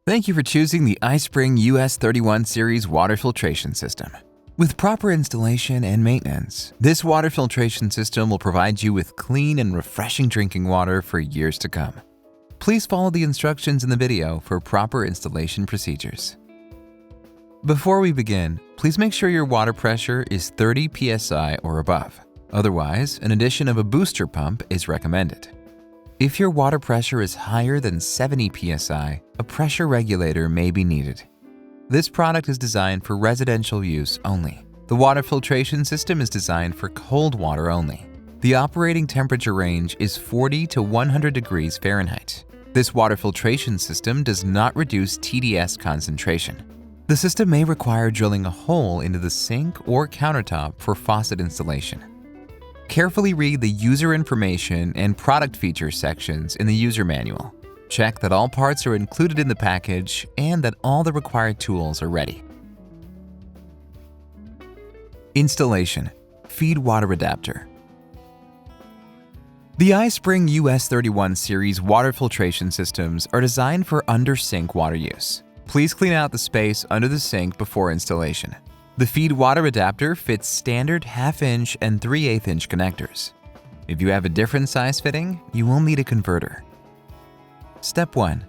Thank you for choosing the iSpring US31 series water filtration system. With proper installation and maintenance, this water filtration system will provide you with clean and refreshing drinking water for years to come. Please follow the instructions in the video for proper installation procedures. Before we begin, please make sure your water pressure is 30 psi or above. Otherwise, an addition of a booster pump is recommended. If your water pressure is higher than 70 psi, a pressure regulator may be needed. This product is designed for residential use only. The water filtration system is designed for cold water only. The operating temperature range is 40 to 100 degrees Fahrenheit. This water filtration system does not reduce TDS concentration. The system may require drilling a hole into the sink or countertop for faucet installation. Carefully read the user information and product features sections in the user manual. Check that all parts are included in the package and that all the required tools are ready. Installation: Feed water adapter. The iSpring US31 series water filtration systems are designed for under-sink water use. Please clean out the space under the sink before installation. The feed water adapter fits standard 1/2" and 3/8" connectors. If you have a different size fitting, you will need a converter. Step 1.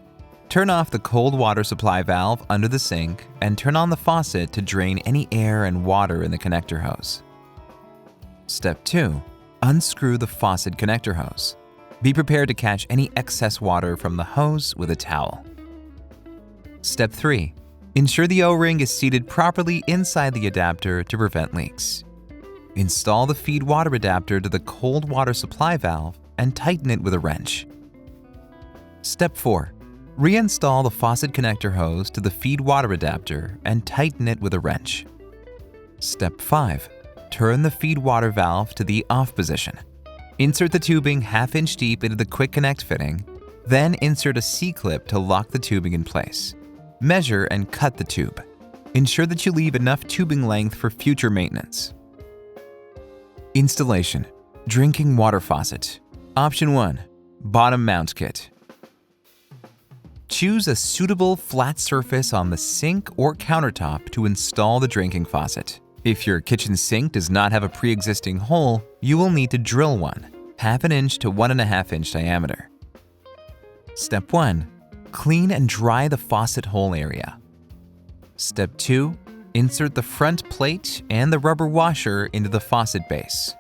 Turn off the cold water supply valve under the sink and turn on the faucet to drain any air and water in the connector hose. Step 2. Unscrew the faucet connector hose. Be prepared to catch any excess water from the hose with a towel. Step 3. Ensure the O-ring is seated properly inside the adapter to prevent leaks. Install the feed water adapter to the cold water supply valve and tighten it with a wrench. Step 4. Reinstall the faucet connector hose to the feed water adapter and tighten it with a wrench. Step 5. Turn the feed water valve to the off position. Insert the tubing 1/2" deep into the quick connect fitting, then insert a C-clip to lock the tubing in place. Measure and cut the tube. Ensure that you leave enough tubing length for future maintenance. Installation: Drinking water faucet. Option 1. Bottom mount kit. Choose a suitable flat surface on the sink or countertop to install the drinking faucet. If your kitchen sink does not have a pre-existing hole, you will need to drill one, 1/2" to 1.5" diameter. Step 1. Clean and dry the faucet hole area. Step 2. Insert the front plate and the rubber washer into the faucet base.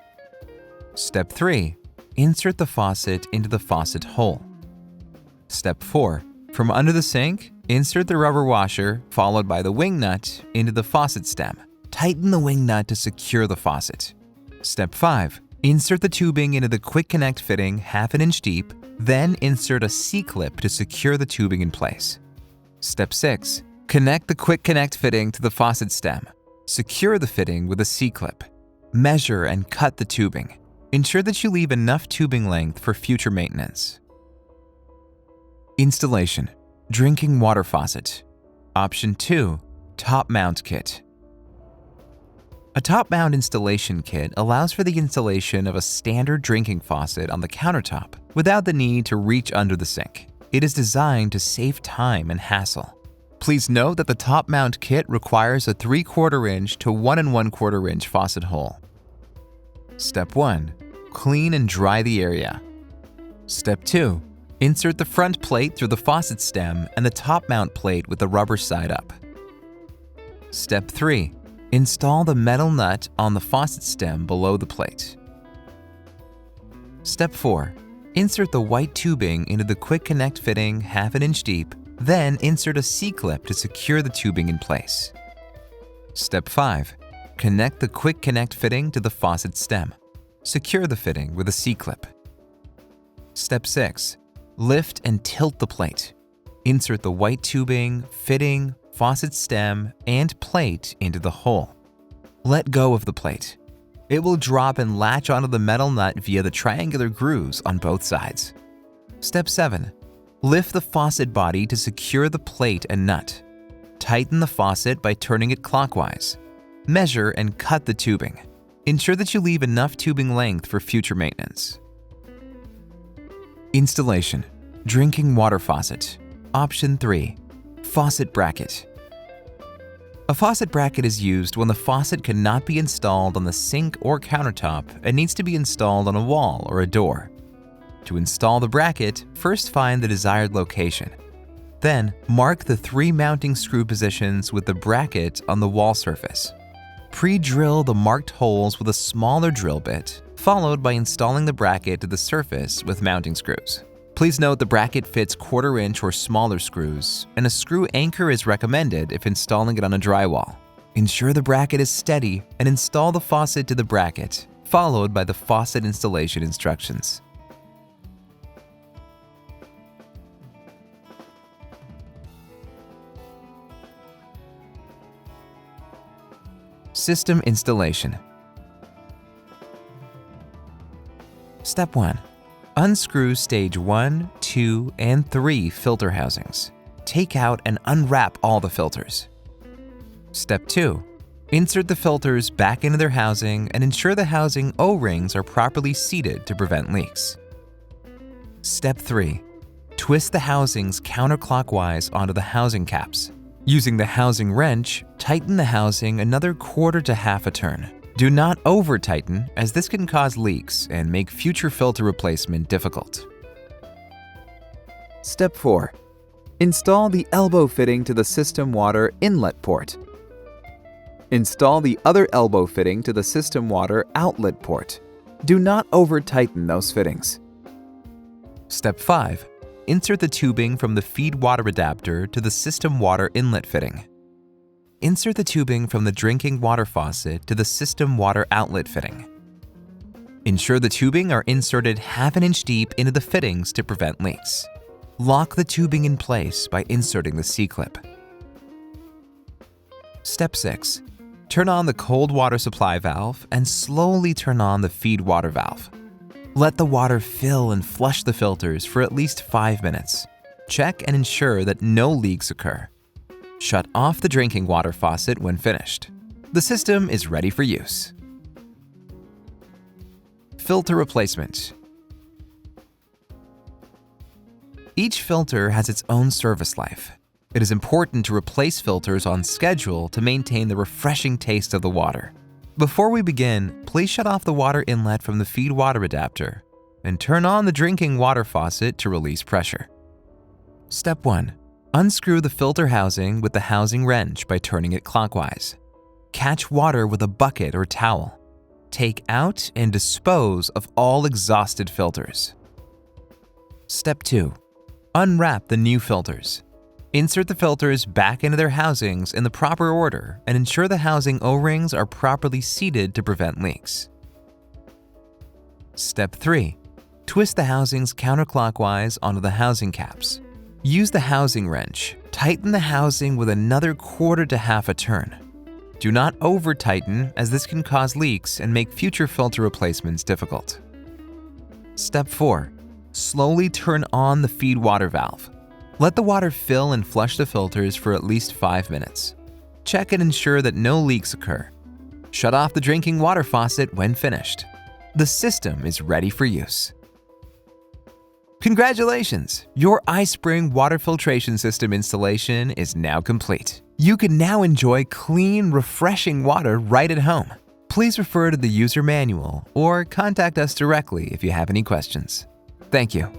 Step 3. Insert the faucet into the faucet hole. Step 4. From under the sink, insert the rubber washer, followed by the wing nut, into the faucet stem. Tighten the wing nut to secure the faucet. Step 5. Insert the tubing into the quick connect fitting 1/2" deep, then insert a C-clip to secure the tubing in place. Step 6. Connect the quick connect fitting to the faucet stem. Secure the fitting with a C-clip. Measure and cut the tubing. Ensure that you leave enough tubing length for future maintenance. Installation: Drinking water faucet. Option 2. Top mount kit. A top mount installation kit allows for the installation of a standard drinking faucet on the countertop without the need to reach under the sink. It is designed to save time and hassle. Please note that the top mount kit requires a 3/4" to 1 1/4" faucet hole. Step 1. Clean and dry the area. Step 2. Insert the front plate through the faucet stem and the top mount plate with the rubber side up. Step 3. Install the metal nut on the faucet stem below the plate. Step 4. Insert the white tubing into the quick connect fitting 1/2" deep, then insert a C-clip to secure the tubing in place. Step 5. Connect the quick connect fitting to the faucet stem. Secure the fitting with a C-clip. Step 6. Lift and tilt the plate. Insert the white tubing, fitting, faucet stem, and plate into the hole. Let go of the plate. It will drop and latch onto the metal nut via the triangular grooves on both sides. Step 7. Lift the faucet body to secure the plate and nut. Tighten the faucet by turning it clockwise. Measure and cut the tubing. Ensure that you leave enough tubing length for future maintenance. Installation: Drinking water faucet. Option 3. Faucet bracket. A faucet bracket is used when the faucet cannot be installed on the sink or countertop and needs to be installed on a wall or a door. To install the bracket, first find the desired location. Then, mark the 3 mounting screw positions with the bracket on the wall surface. Pre-drill the marked holes with a smaller drill bit, followed by installing the bracket to the surface with mounting screws. Please note the bracket fits 1/4 inch or smaller screws, and a screw anchor is recommended if installing it on a drywall. Ensure the bracket is steady and install the faucet to the bracket, followed by the faucet installation instructions. System installation. Step 1. Unscrew stage 1, 2, and 3 filter housings. Take out and unwrap all the filters. Step 2. Insert the filters back into their housing and ensure the housing O-rings are properly seated to prevent leaks. Step 3. Twist the housings counterclockwise onto the housing caps. Using the housing wrench, tighten the housing another 1/4 to 1/2 a turn. Do not over-tighten, as this can cause leaks and make future filter replacement difficult. Step 4. Install the elbow fitting to the system water inlet port. Install the other elbow fitting to the system water outlet port. Do not over-tighten those fittings. Step 5. Insert the tubing from the feed water adapter to the system water inlet fitting. Insert the tubing from the drinking water faucet to the system water outlet fitting. Ensure the tubing are inserted 1/2 inch deep into the fittings to prevent leaks. Lock the tubing in place by inserting the C-clip. Step 6. Turn on the cold water supply valve and slowly turn on the feed water valve. Let the water fill and flush the filters for at least 5 minutes. Check and ensure that no leaks occur. Shut off the drinking water faucet when finished. The system is ready for use. Filter replacement. Each filter has its own service life. It is important to replace filters on schedule to maintain the refreshing taste of the water. Before we begin, please shut off the water inlet from the feed water adapter and turn on the drinking water faucet to release pressure. Step 1. Unscrew the filter housing with the housing wrench by turning it clockwise. Catch water with a bucket or towel. Take out and dispose of all exhausted filters. Step 2. Unwrap the new filters. Insert the filters back into their housings in the proper order and ensure the housing O-rings are properly seated to prevent leaks. Step 3. Twist the housings counterclockwise onto the housing caps. Use the housing wrench. Tighten the housing with another 1/4 to 1/2 a turn. Do not over-tighten, as this can cause leaks and make future filter replacements difficult. Step 4. Slowly turn on the feed water valve. Let the water fill and flush the filters for at least 5 minutes. Check and ensure that no leaks occur. Shut off the drinking water faucet when finished. The system is ready for use. Congratulations! Your iSpring water filtration system installation is now complete. You can now enjoy clean, refreshing water right at home. Please refer to the user manual or contact us directly if you have any questions. Thank you.